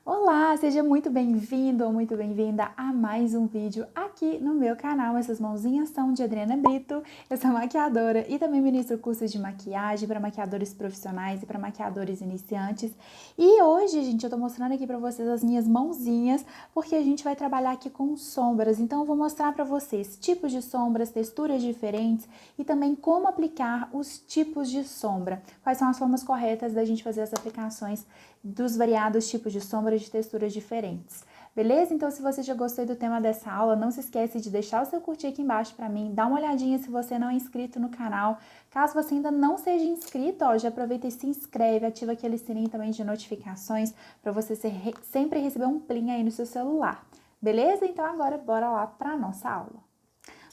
Olá, seja muito bem-vindo ou muito bem-vinda a mais um vídeo aqui no meu canal. Essas mãozinhas são de Adriana Brito, eu sou maquiadora e também ministro cursos de maquiagem para maquiadores profissionais e para maquiadores iniciantes. E hoje, gente, eu tô mostrando aqui para vocês as minhas mãozinhas, porque a gente vai trabalhar aqui com sombras. Então eu vou mostrar para vocês tipos de sombras, texturas diferentes e também como aplicar os tipos de sombra. Quais são as formas corretas da gente fazer as aplicações dos variados tipos de sombras de texturas diferentes. Beleza? Então, se você já gostou do tema dessa aula, não se esquece de deixar o seu curtir aqui embaixo para mim, dá uma olhadinha se você não é inscrito no canal. Caso você ainda não seja inscrito, já aproveita e se inscreve, ativa aquele sininho também de notificações para você sempre receber um plim aí no seu celular. Beleza? Então, agora bora lá para a nossa aula.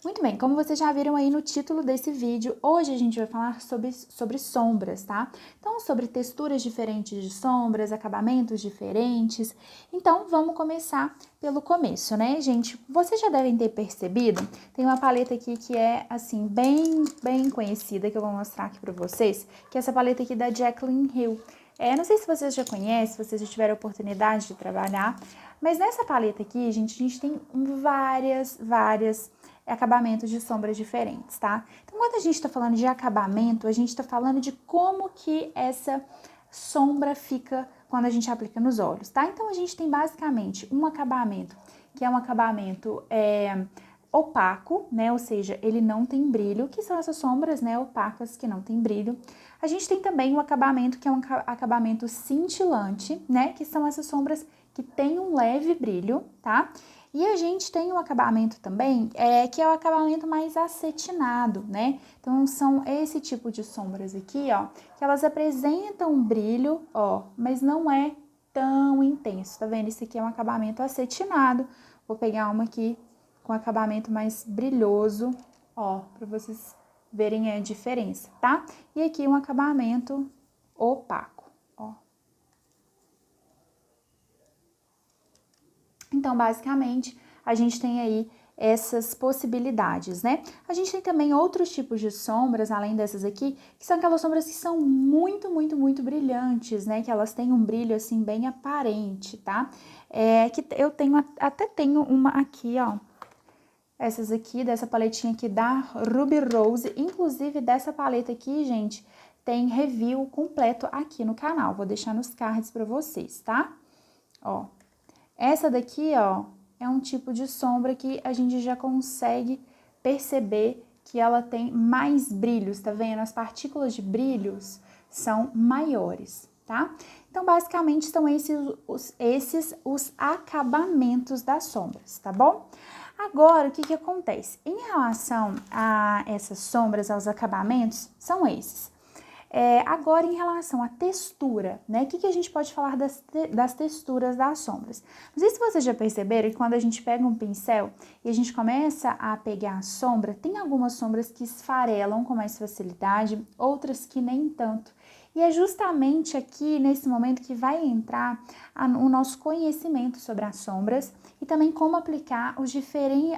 Muito bem, como vocês já viram aí no título desse vídeo, hoje a gente vai falar sobre sombras, tá? Então, sobre texturas diferentes de sombras, acabamentos diferentes. Então, vamos começar pelo começo, né, gente? Vocês já devem ter percebido, tem uma paleta aqui que é, assim, bem conhecida, que eu vou mostrar aqui pra vocês, que é essa paleta aqui da Jaclyn Hill. Não sei se vocês já conhecem, se vocês já tiveram a oportunidade de trabalhar, mas nessa paleta aqui, gente, a gente tem várias acabamentos de sombras diferentes, tá? Então, quando a gente tá falando de acabamento, a gente tá falando de como que essa sombra fica quando a gente aplica nos olhos, tá? Então, a gente tem basicamente um acabamento, que é um acabamento opaco, né? Ou seja, ele não tem brilho, que são essas sombras, né, opacas que não tem brilho. A gente tem também o acabamento, que é um acabamento cintilante, né? Que são essas sombras que tem um leve brilho, tá? E a gente tem um acabamento também, que é o acabamento mais acetinado, né? Então, são esse tipo de sombras aqui, ó, que elas apresentam um brilho, ó, mas não é tão intenso, tá vendo? Esse aqui é um acabamento acetinado. Vou pegar uma aqui com acabamento mais brilhoso, ó, pra vocês verem a diferença, tá? E aqui um acabamento opaco, ó. Então, basicamente, a gente tem aí essas possibilidades, né? A gente tem também outros tipos de sombras, além dessas aqui, que são aquelas sombras que são muito brilhantes, né? Que elas têm um brilho, assim, bem aparente, tá? Que eu até tenho uma aqui, ó. Essas aqui, dessa paletinha aqui da Ruby Rose. Inclusive, dessa paleta aqui, gente, tem review completo aqui no canal. Vou deixar nos cards pra vocês, tá? Ó. Essa daqui, ó, é um tipo de sombra que a gente já consegue perceber que ela tem mais brilhos, tá vendo? As partículas de brilhos são maiores, tá? Então, basicamente, são esses os acabamentos das sombras, tá bom? Agora, o que acontece? Em relação a essas sombras, aos acabamentos, são esses. Agora, em relação à textura, né? O que a gente pode falar das texturas das sombras? Não sei se vocês já perceberam que quando a gente pega um pincel e a gente começa a pegar a sombra, tem algumas sombras que esfarelam com mais facilidade, outras que nem tanto. E é justamente aqui, nesse momento, que vai entrar o nosso conhecimento sobre as sombras e também como aplicar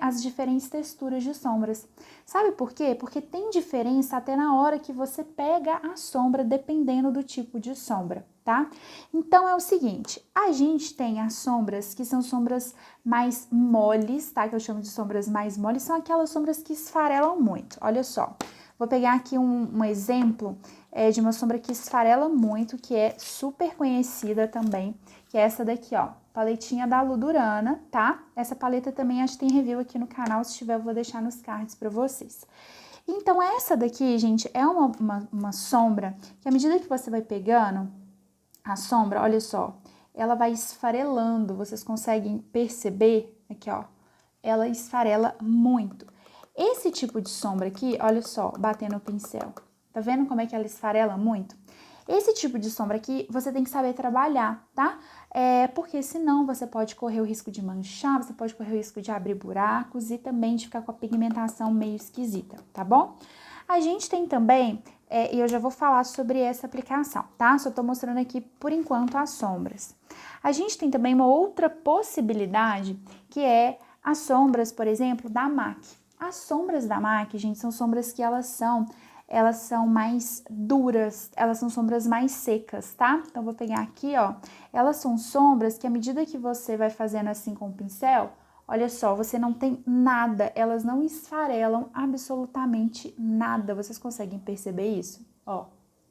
as diferentes texturas de sombras. Sabe por quê? Porque tem diferença até na hora que você pega a sombra, dependendo do tipo de sombra, tá? Então, é o seguinte, a gente tem as sombras que são sombras mais moles, tá? Que eu chamo de sombras mais moles, são aquelas sombras que esfarelam muito. Olha só, vou pegar aqui um exemplo de uma sombra que esfarela muito, que é super conhecida também, que é essa daqui, ó, paletinha da Ludurana, tá? Essa paleta também acho que tem review aqui no canal, se tiver eu vou deixar nos cards pra vocês. Então, essa daqui, gente, é uma sombra que à medida que você vai pegando a sombra, olha só, ela vai esfarelando, vocês conseguem perceber aqui, ó, ela esfarela muito. Esse tipo de sombra aqui, olha só, batendo o pincel, tá vendo como é que ela esfarela muito? Esse tipo de sombra aqui, você tem que saber trabalhar, tá? Porque senão você pode correr o risco de manchar, você pode correr o risco de abrir buracos e também de ficar com a pigmentação meio esquisita, tá bom? A gente tem também, e eu já vou falar sobre essa aplicação, tá? Só tô mostrando aqui, por enquanto, as sombras. A gente tem também uma outra possibilidade, que é as sombras, por exemplo, da MAC. As sombras da MAC, gente, são sombras que elas são elas são mais duras, elas são sombras mais secas, tá? Então, vou pegar aqui, ó, elas são sombras que à medida que você vai fazendo assim com o pincel, olha só, você não tem nada, elas não esfarelam absolutamente nada, vocês conseguem perceber isso? Ó,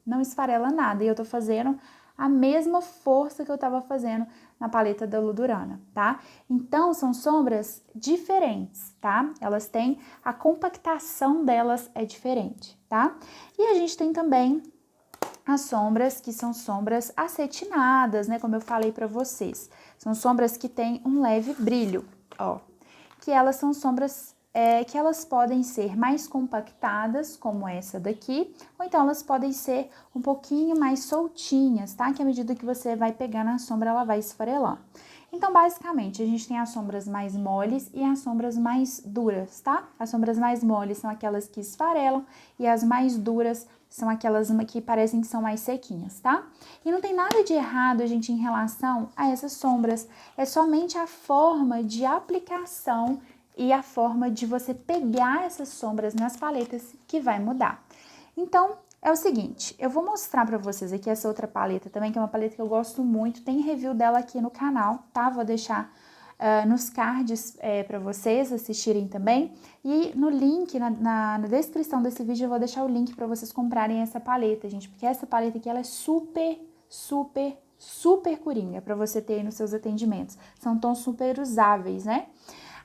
não esfarela nada, e eu tô fazendo a mesma força que eu tava fazendo na paleta da Ludurana, tá? Então, são sombras diferentes, tá? Elas têm, a compactação delas é diferente, tá? E a gente tem também as sombras que são sombras acetinadas, né? Como eu falei pra vocês. São sombras que têm um leve brilho, ó. Que elas são sombras que elas podem ser mais compactadas, como essa daqui, ou então elas podem ser um pouquinho mais soltinhas, tá? Que à medida que você vai pegando a sombra, ela vai esfarelando. Então, basicamente, a gente tem as sombras mais moles e as sombras mais duras, tá? As sombras mais moles são aquelas que esfarelam e as mais duras são aquelas que parecem que são mais sequinhas, tá? E não tem nada de errado, gente, em relação a essas sombras. É somente a forma de aplicação e a forma de você pegar essas sombras nas paletas que vai mudar. Então, é o seguinte, eu vou mostrar pra vocês aqui essa outra paleta também, que é uma paleta que eu gosto muito, tem review dela aqui no canal, tá? Vou deixar nos cards pra vocês assistirem também, e no link, na descrição desse vídeo, eu vou deixar o link pra vocês comprarem essa paleta, gente, porque essa paleta aqui, ela é super, super, super coringa pra você ter aí nos seus atendimentos. São tons super usáveis, né?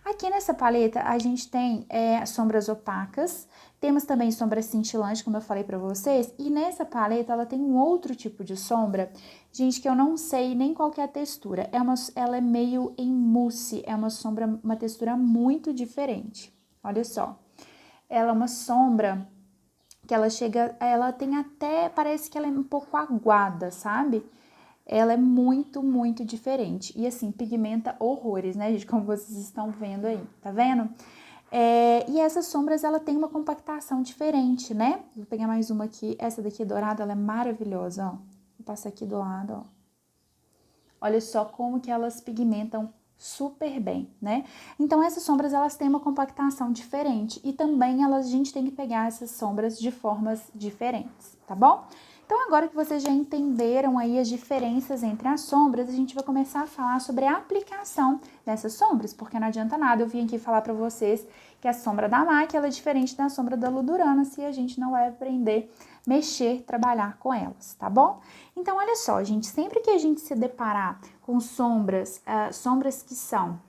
Aqui nessa paleta, a gente tem sombras opacas, temos também sombras cintilantes, como eu falei pra vocês, e nessa paleta ela tem um outro tipo de sombra, gente, que eu não sei nem qual que é a textura, ela é meio em mousse, é uma sombra, uma textura muito diferente, olha só. Ela é uma sombra que ela tem até, parece que ela é um pouco aguada, sabe? Ela é muito, muito diferente. E assim, pigmenta horrores, né, gente? Como vocês estão vendo aí, tá vendo? E essas sombras, ela tem uma compactação diferente, né? Vou pegar mais uma aqui. Essa daqui dourada, ela é maravilhosa, ó. Vou passar aqui do lado, ó. Olha só como que elas pigmentam super bem, né? Então, essas sombras, elas têm uma compactação diferente. E também, a gente tem que pegar essas sombras de formas diferentes, tá bom? Então, agora que vocês já entenderam aí as diferenças entre as sombras, a gente vai começar a falar sobre a aplicação dessas sombras, porque não adianta nada eu vir aqui falar pra vocês que a sombra da MAC, ela é diferente da sombra da Ludurana, se a gente não vai aprender, mexer, trabalhar com elas, tá bom? Então, olha só, gente, sempre que a gente se deparar com sombras, sombras que são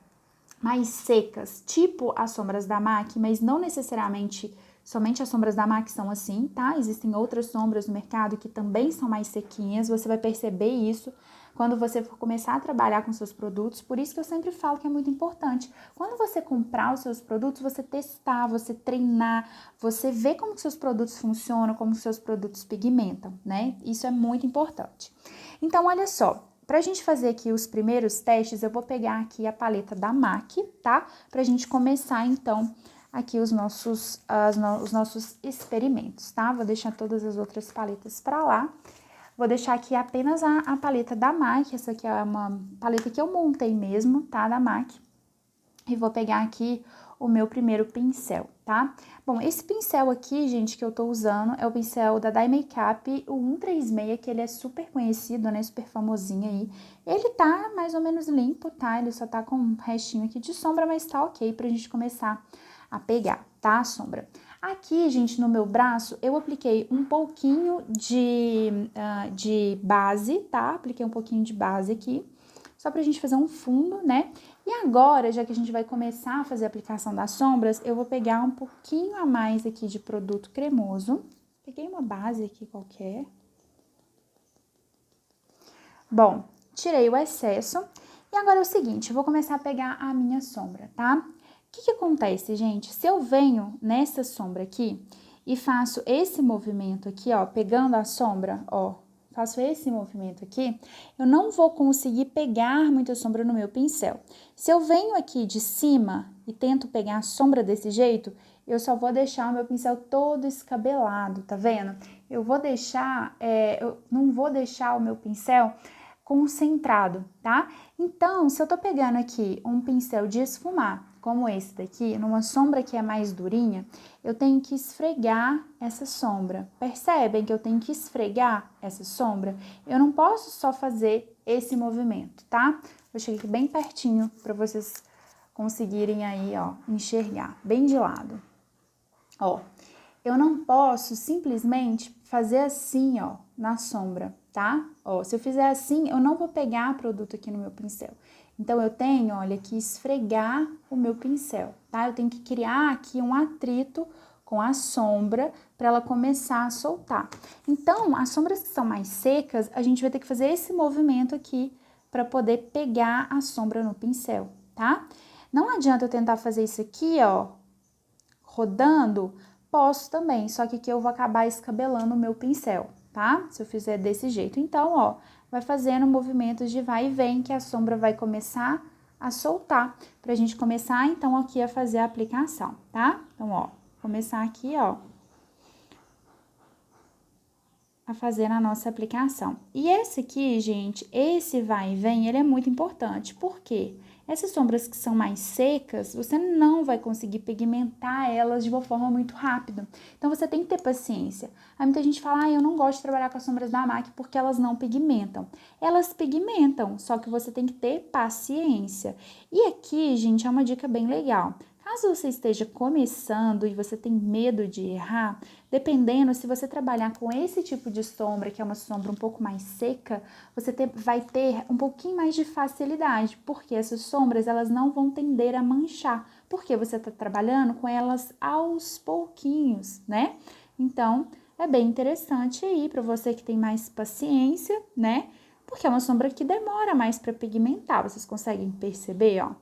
mais secas, tipo as sombras da MAC, mas não necessariamente somente as sombras da MAC são assim, tá? Existem outras sombras no mercado que também são mais sequinhas, você vai perceber isso quando você for começar a trabalhar com seus produtos, por isso que eu sempre falo que é muito importante. Quando você comprar os seus produtos, você testar, você treinar, você ver como que seus produtos funcionam, como que seus produtos pigmentam, né? Isso é muito importante. Então, olha só, pra gente fazer aqui os primeiros testes, eu vou pegar aqui a paleta da MAC, tá? Pra gente começar, então, aqui os nossos experimentos, tá? Vou deixar todas as outras paletas pra lá. Vou deixar aqui apenas a paleta da MAC, essa aqui é uma paleta que eu montei mesmo, tá? Da MAC. E vou pegar aqui o meu primeiro pincel, tá? Bom, esse pincel aqui, gente, que eu tô usando é o pincel da Dye Makeup, o 136, que ele é super conhecido, né? Super famosinho aí. Ele tá mais ou menos limpo, tá? Ele só tá com um restinho aqui de sombra, mas tá ok pra gente começar a pegar, tá? A sombra. Aqui, gente, no meu braço, eu apliquei um pouquinho de base, tá? Apliquei um pouquinho de base aqui, só pra gente fazer um fundo, né? E agora, já que a gente vai começar a fazer a aplicação das sombras, eu vou pegar um pouquinho a mais aqui de produto cremoso. Peguei uma base aqui qualquer. Bom, tirei o excesso. E agora é o seguinte, eu vou começar a pegar a minha sombra, tá? O que acontece, gente? Se eu venho nessa sombra aqui e faço esse movimento aqui, ó, pegando a sombra, ó, faço esse movimento aqui, eu não vou conseguir pegar muita sombra no meu pincel. Se eu venho aqui de cima e tento pegar a sombra desse jeito, eu só vou deixar o meu pincel todo escabelado, tá vendo? Eu não vou deixar o meu pincel concentrado, tá? Então, se eu tô pegando aqui um pincel de esfumar, como esse daqui, numa sombra que é mais durinha, eu tenho que esfregar essa sombra. Percebem que eu tenho que esfregar essa sombra? Eu não posso só fazer esse movimento, tá? Vou chegar aqui bem pertinho para vocês conseguirem aí, ó, enxergar, bem de lado. Ó, eu não posso simplesmente fazer assim, ó, na sombra, tá? Ó, se eu fizer assim, eu não vou pegar produto aqui no meu pincel. Então, eu tenho, olha, que esfregar o meu pincel, tá? Eu tenho que criar aqui um atrito com a sombra para ela começar a soltar. Então, as sombras que são mais secas, a gente vai ter que fazer esse movimento aqui para poder pegar a sombra no pincel, tá? Não adianta eu tentar fazer isso aqui, ó, rodando, posso também, só que aqui eu vou acabar escabelando o meu pincel, tá? Se eu fizer desse jeito. Então, ó, vai fazendo movimentos de vai e vem, que a sombra vai começar a soltar, pra gente começar, então, aqui a fazer a aplicação, tá? Então, ó, começar aqui, ó, a fazer a nossa aplicação. E esse aqui, gente, esse vai e vem, ele é muito importante. Por quê? Essas sombras que são mais secas, você não vai conseguir pigmentar elas de uma forma muito rápida. Então, você tem que ter paciência. Aí muita gente fala, eu não gosto de trabalhar com as sombras da MAC porque elas não pigmentam. Elas pigmentam, só que você tem que ter paciência. E aqui, gente, é uma dica bem legal. Caso você esteja começando e você tem medo de errar, dependendo, se você trabalhar com esse tipo de sombra, que é uma sombra um pouco mais seca, você vai ter um pouquinho mais de facilidade, porque essas sombras, elas não vão tender a manchar, porque você está trabalhando com elas aos pouquinhos, né? Então, é bem interessante aí para você que tem mais paciência, né? Porque é uma sombra que demora mais para pigmentar, vocês conseguem perceber, ó?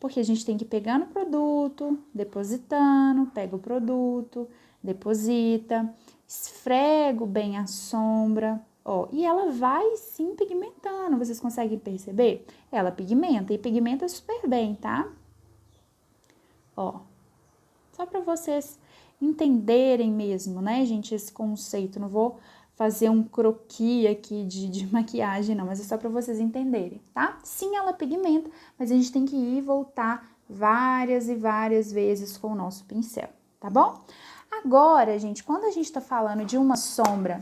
Porque a gente tem que ir pegando o produto, depositando, pega o produto, deposita, esfrego bem a sombra, ó, e ela vai sim pigmentando, vocês conseguem perceber? Ela pigmenta e pigmenta super bem, tá? Ó, só para vocês entenderem mesmo, né, gente, esse conceito. Não vou fazer um croquis aqui de maquiagem, não, mas é só para vocês entenderem, tá? Sim, ela pigmenta, mas a gente tem que ir e voltar várias e várias vezes com o nosso pincel, tá bom? Agora, gente, quando a gente tá falando de uma sombra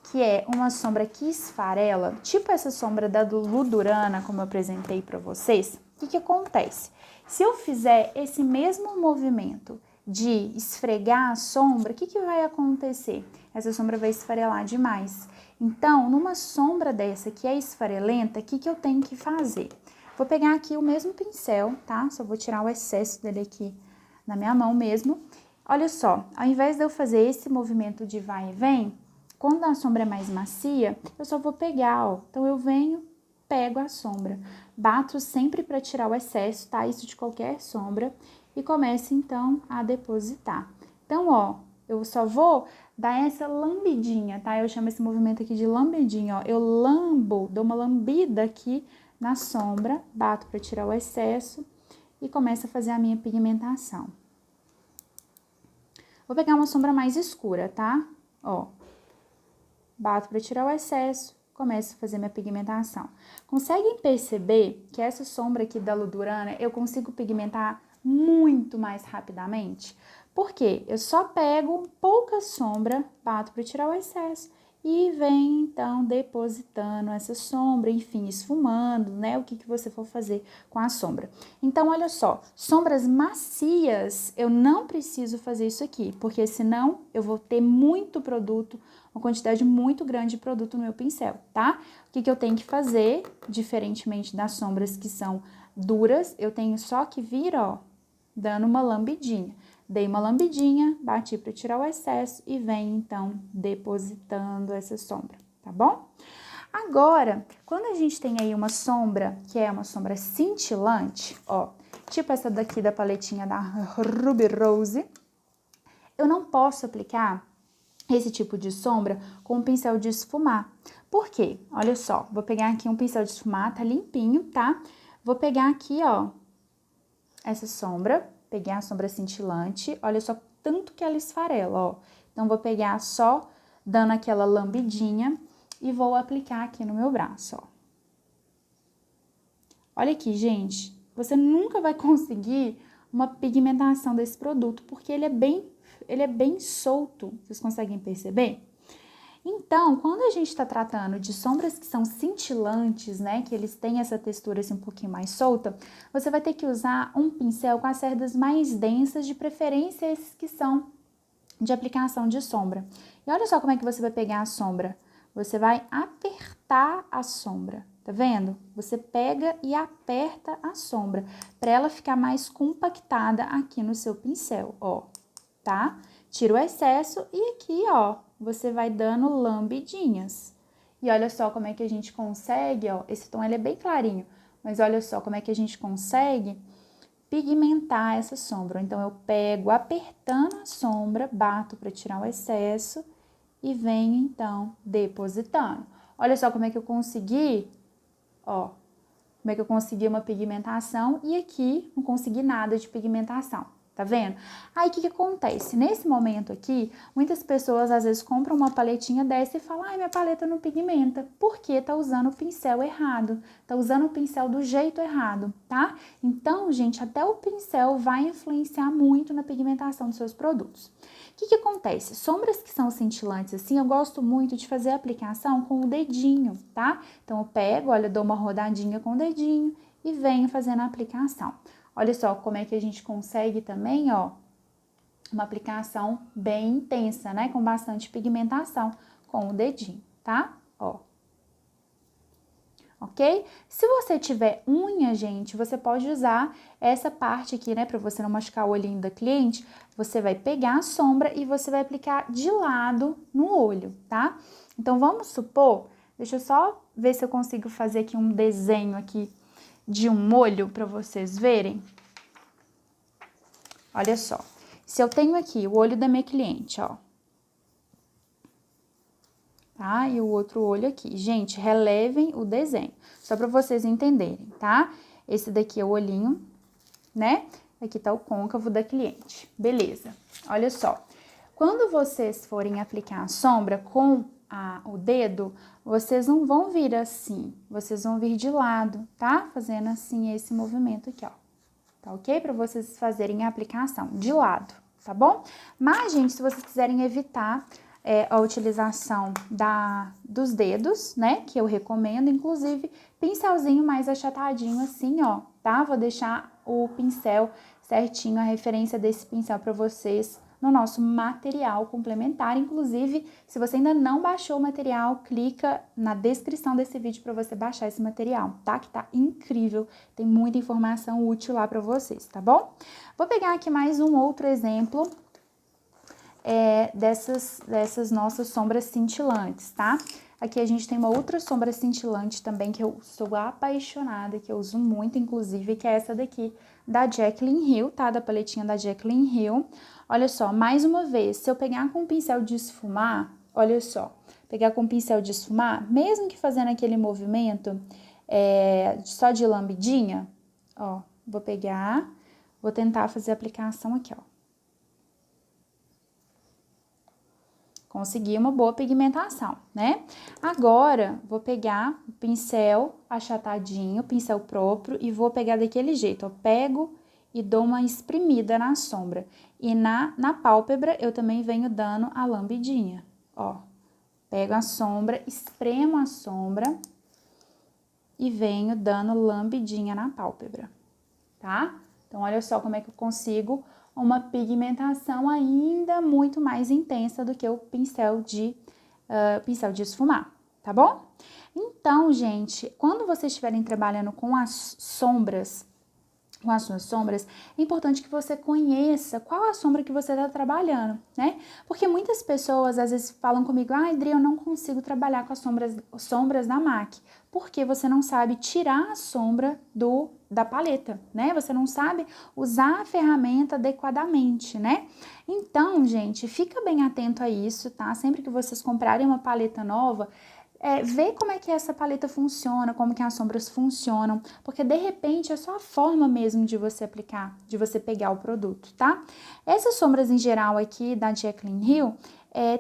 que é uma sombra que esfarela, tipo essa sombra da Ludurana, como eu apresentei para vocês, o que acontece? Se eu fizer esse mesmo movimento de esfregar a sombra, o que vai acontecer? Essa sombra vai esfarelar demais. Então, numa sombra dessa que é esfarelenta, o que eu tenho que fazer? Vou pegar aqui o mesmo pincel, tá? Só vou tirar o excesso dele aqui na minha mão mesmo. Olha só, ao invés de eu fazer esse movimento de vai e vem, quando a sombra é mais macia, eu só vou pegar, ó. Então, eu venho, pego a sombra. Bato sempre para tirar o excesso, tá? Isso de qualquer sombra. E começo, então, a depositar. Então, ó, eu só vou dar essa lambidinha, tá? Eu chamo esse movimento aqui de lambidinha, ó. Eu lambo, dou uma lambida aqui na sombra, bato para tirar o excesso e começo a fazer a minha pigmentação. Vou pegar uma sombra mais escura, tá? Ó, bato para tirar o excesso, começo a fazer minha pigmentação. Conseguem perceber que essa sombra aqui da Ludurana eu consigo pigmentar muito mais rapidamente? Por quê? Eu só pego pouca sombra, bato para tirar o excesso e venho, então, depositando essa sombra, enfim, esfumando, né? O que você for fazer com a sombra. Então, olha só, sombras macias, eu não preciso fazer isso aqui, porque senão eu vou ter muito produto, uma quantidade muito grande de produto no meu pincel, tá? O que eu tenho que fazer, diferentemente das sombras que são duras, eu tenho só que vir, ó, dando uma lambidinha. Dei uma lambidinha, bati para tirar o excesso e venho, então, depositando essa sombra, tá bom? Agora, quando a gente tem aí uma sombra, que é uma sombra cintilante, ó, tipo essa daqui da paletinha da Ruby Rose, eu não posso aplicar esse tipo de sombra com um pincel de esfumar. Por quê? Olha só, vou pegar aqui um pincel de esfumar, tá limpinho, tá? Vou pegar aqui, ó, essa sombra, peguei a sombra cintilante, olha só tanto que ela esfarela, ó. Então, vou pegar só dando aquela lambidinha e vou aplicar aqui no meu braço, ó. Olha aqui, gente, você nunca vai conseguir uma pigmentação desse produto, porque ele é bem solto, vocês conseguem perceber? Então, quando a gente está tratando de sombras que são cintilantes, né, que eles têm essa textura assim um pouquinho mais solta, você vai ter que usar um pincel com as cerdas mais densas, de preferência esses que são de aplicação de sombra. E olha só como é que você vai pegar a sombra. Você vai apertar a sombra, tá vendo? Você pega e aperta a sombra, para ela ficar mais compactada aqui no seu pincel, ó, tá? Tira o excesso e aqui, ó, você vai dando lambidinhas. E olha só como é que a gente consegue, ó, esse tom ele é bem clarinho, mas olha só como é que a gente consegue pigmentar essa sombra. Então, eu pego apertando a sombra, bato para tirar o excesso e venho, então, depositando. Olha só como é que eu consegui, ó, como é que eu consegui uma pigmentação e aqui não consegui nada de pigmentação. Tá vendo? Aí, o que acontece? Nesse momento aqui, muitas pessoas às vezes compram uma paletinha dessa e falam, ai, minha paleta não pigmenta, porque tá usando o pincel errado, tá usando o pincel do jeito errado, tá? Então, gente, até o pincel vai influenciar muito na pigmentação dos seus produtos. O que acontece? Sombras que são cintilantes assim, eu gosto muito de fazer a aplicação com o dedinho, tá? Então, eu pego, olha, dou uma rodadinha com o dedinho e venho fazendo a aplicação. Olha só como é que a gente consegue também, ó, uma aplicação bem intensa, né? Com bastante pigmentação com o dedinho, tá? Ó. Ok? Se você tiver unha, gente, você pode usar essa parte aqui, né? Pra você não machucar o olhinho da cliente, você vai pegar a sombra e você vai aplicar de lado no olho, tá? Então, vamos supor, deixa eu só ver se eu consigo fazer aqui um desenho aqui de um olho para vocês verem. Olha só, se eu tenho aqui o olho da minha cliente, ó, tá? E o outro olho aqui. Gente, relevem o desenho, só para vocês entenderem, tá? Esse daqui é o olhinho, né? Aqui tá o côncavo da cliente. Beleza. Olha só, quando vocês forem aplicar a sombra com o dedo, vocês não vão vir assim, vocês vão vir de lado, tá? Fazendo assim esse movimento aqui, ó. Tá ok? Para vocês fazerem a aplicação de lado, tá bom? Mas, gente, se vocês quiserem evitar a utilização dos dedos, né? Que eu recomendo, inclusive, pincelzinho mais achatadinho assim, ó, tá? Vou deixar o pincel certinho, a referência desse pincel para vocês no nosso material complementar. Inclusive, se você ainda não baixou o material, clica na descrição desse vídeo para você baixar esse material, tá? Que tá incrível, tem muita informação útil lá para vocês, tá bom? Vou pegar aqui mais um outro exemplo dessas nossas sombras cintilantes, tá? Aqui a gente tem uma outra sombra cintilante também que eu sou apaixonada, que eu uso muito, inclusive, que é essa daqui da Jaclyn Hill, tá? Da paletinha da Jaclyn Hill. Olha só, mais uma vez, se eu pegar com o pincel de esfumar, olha só, pegar com o pincel de esfumar, mesmo que fazendo aquele movimento só de lambidinha, ó, vou pegar, vou tentar fazer a aplicação aqui, ó. Consegui uma boa pigmentação, né? Agora, vou pegar o pincel achatadinho, pincel próprio, e vou pegar daquele jeito, ó. Pego e dou uma espremida na sombra. E na pálpebra, eu também venho dando a lambidinha, ó. Pego a sombra, espremo a sombra e venho dando lambidinha na pálpebra, tá? Então, olha só como é que eu consigo uma pigmentação ainda muito mais intensa do que o pincel de esfumar, tá bom? Então, gente, quando vocês estiverem trabalhando com as sombras, com as suas sombras, é importante que você conheça qual a sombra que você está trabalhando, né? Porque muitas pessoas às vezes falam comigo, ah, Adri, eu não consigo trabalhar com as sombras da MAC, porque você não sabe tirar a sombra da paleta, né? Você não sabe usar a ferramenta adequadamente, né? Então, gente, fica bem atento a isso, tá? Sempre que vocês comprarem uma paleta nova, ver como é que essa paleta funciona, como que as sombras funcionam, porque de repente é só a forma mesmo de você aplicar, de você pegar o produto, tá? Essas sombras em geral aqui da Jaclyn Hill,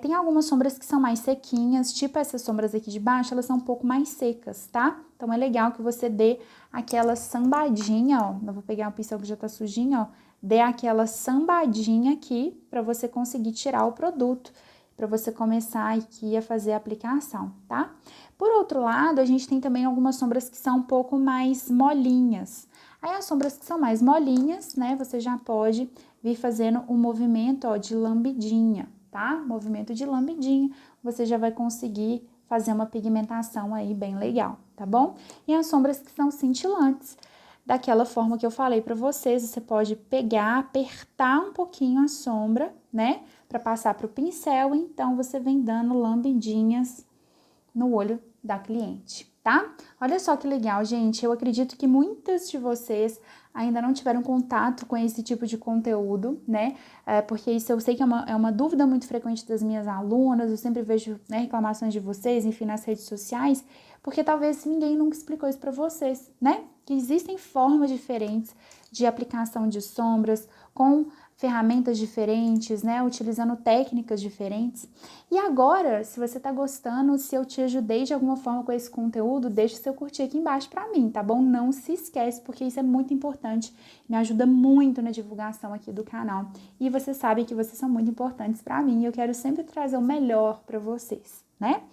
tem algumas sombras que são mais sequinhas, tipo essas sombras aqui de baixo, elas são um pouco mais secas, tá? Então é legal que você dê aquela sambadinha, ó, eu vou pegar um pincel que já tá sujinho, ó, dê aquela sambadinha aqui pra você conseguir tirar o produto, para você começar aqui a fazer a aplicação, tá? Por outro lado, a gente tem também algumas sombras que são um pouco mais molinhas. Aí as sombras que são mais molinhas, né, você já pode vir fazendo um movimento, ó, de lambidinha, tá? Movimento de lambidinha, você já vai conseguir fazer uma pigmentação aí bem legal, tá bom? E as sombras que são cintilantes, daquela forma que eu falei para vocês, você pode pegar, apertar um pouquinho a sombra, né, para passar para o pincel, então você vem dando lambidinhas no olho da cliente, tá? Olha só que legal, gente, eu acredito que muitas de vocês ainda não tiveram contato com esse tipo de conteúdo, né? Porque isso eu sei que é uma dúvida muito frequente das minhas alunas, eu sempre vejo, né, reclamações de vocês, enfim, nas redes sociais, porque talvez ninguém nunca explicou isso para vocês, né? Que existem formas diferentes de aplicação de sombras, com ferramentas diferentes, né, utilizando técnicas diferentes. E agora, se você tá gostando, se eu te ajudei de alguma forma com esse conteúdo, deixa seu curtir aqui embaixo pra mim, tá bom? Não se esquece, porque isso é muito importante, me ajuda muito na divulgação aqui do canal. E você sabe que vocês são muito importantes pra mim e eu quero sempre trazer o melhor pra vocês, né?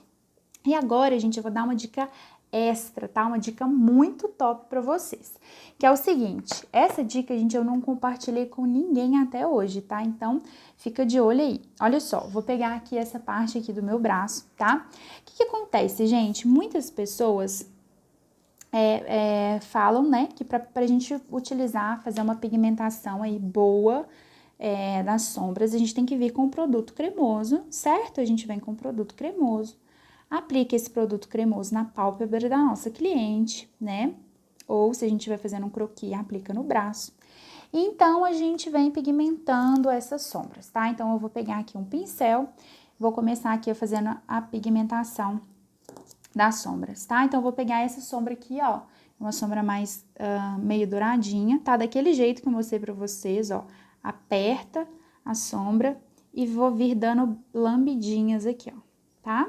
E agora, gente, eu vou dar uma dica extra, tá? Uma dica muito top pra vocês. Que é o seguinte, essa dica, gente, eu não compartilhei com ninguém até hoje, tá? Então, fica de olho aí. Olha só, vou pegar aqui essa parte aqui do meu braço, tá? O que acontece, gente? Muitas pessoas falam, né, que pra gente utilizar, fazer uma pigmentação aí boa nas sombras, a gente tem que vir com um produto cremoso, certo? A gente vem com um produto cremoso. Aplica esse produto cremoso na pálpebra da nossa cliente, né? Ou se a gente estiver fazendo um croquis, aplica no braço. Então, a gente vem pigmentando essas sombras, tá? Então, eu vou pegar aqui um pincel, vou começar aqui fazendo a pigmentação das sombras, tá? Então, eu vou pegar essa sombra aqui, ó, uma sombra mais meio douradinha, tá? Daquele jeito que eu mostrei pra vocês, ó. Aperta a sombra e vou vir dando lambidinhas aqui, ó, tá?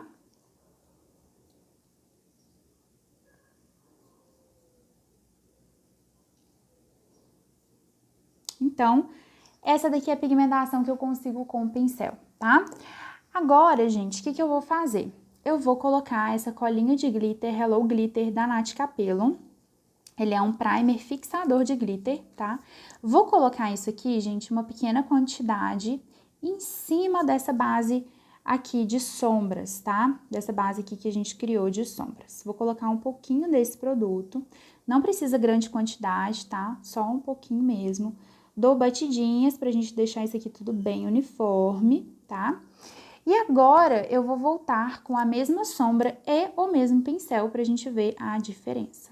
Então, essa daqui é a pigmentação que eu consigo com o pincel, tá? Agora, gente, o que eu vou fazer? Eu vou colocar essa colinha de glitter Hello Glitter da Nath Capello. Ele é um primer fixador de glitter, tá? Vou colocar isso aqui, gente, uma pequena quantidade em cima dessa base aqui de sombras, tá? Dessa base aqui que a gente criou de sombras. Vou colocar um pouquinho desse produto. Não precisa grande quantidade, tá? Só um pouquinho mesmo. Dou batidinhas pra gente deixar isso aqui tudo bem uniforme, tá? E agora, eu vou voltar com a mesma sombra e o mesmo pincel pra gente ver a diferença.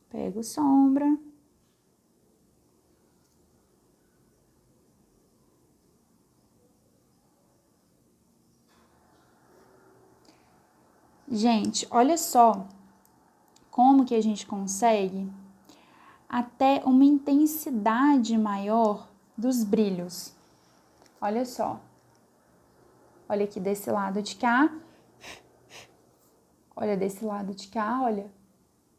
Pego sombra. Gente, olha só como que a gente consegue até uma intensidade maior dos brilhos. Olha só. Olha aqui desse lado de cá. Olha desse lado de cá, olha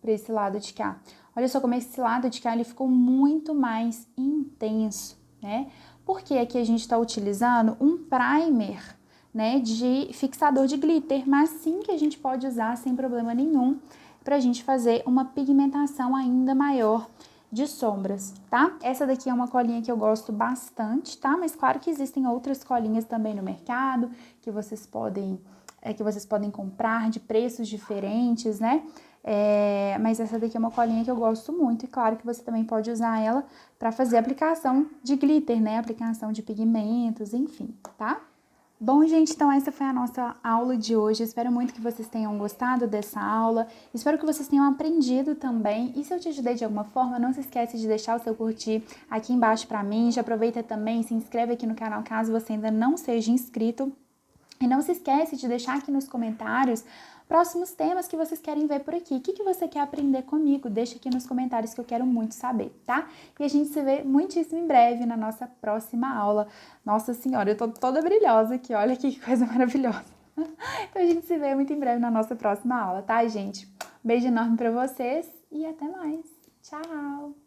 para esse lado de cá. Olha só como esse lado de cá ele ficou muito mais intenso, né? Porque aqui a gente está utilizando um primer, né, de fixador de glitter, mas sim que a gente pode usar sem problema nenhum pra gente fazer uma pigmentação ainda maior de sombras, tá? Essa daqui é uma colinha que eu gosto bastante, tá? Mas claro que existem outras colinhas também no mercado que vocês podem comprar de preços diferentes, né? Mas essa daqui é uma colinha que eu gosto muito e claro que você também pode usar ela para fazer aplicação de glitter, né? Aplicação de pigmentos, enfim, tá? Bom, gente, então essa foi a nossa aula de hoje. Espero muito que vocês tenham gostado dessa aula. Espero que vocês tenham aprendido também. E se eu te ajudei de alguma forma, não se esquece de deixar o seu curtir aqui embaixo pra mim. Já aproveita também, se inscreve aqui no canal caso você ainda não seja inscrito. E não se esquece de deixar aqui nos comentários próximos temas que vocês querem ver por aqui. O que você quer aprender comigo? Deixa aqui nos comentários que eu quero muito saber, tá? E a gente se vê muitíssimo em breve na nossa próxima aula. Nossa Senhora, eu tô toda brilhosa aqui, olha que coisa maravilhosa. Então a gente se vê muito em breve na nossa próxima aula, tá, gente? Beijo enorme pra vocês e até mais. Tchau!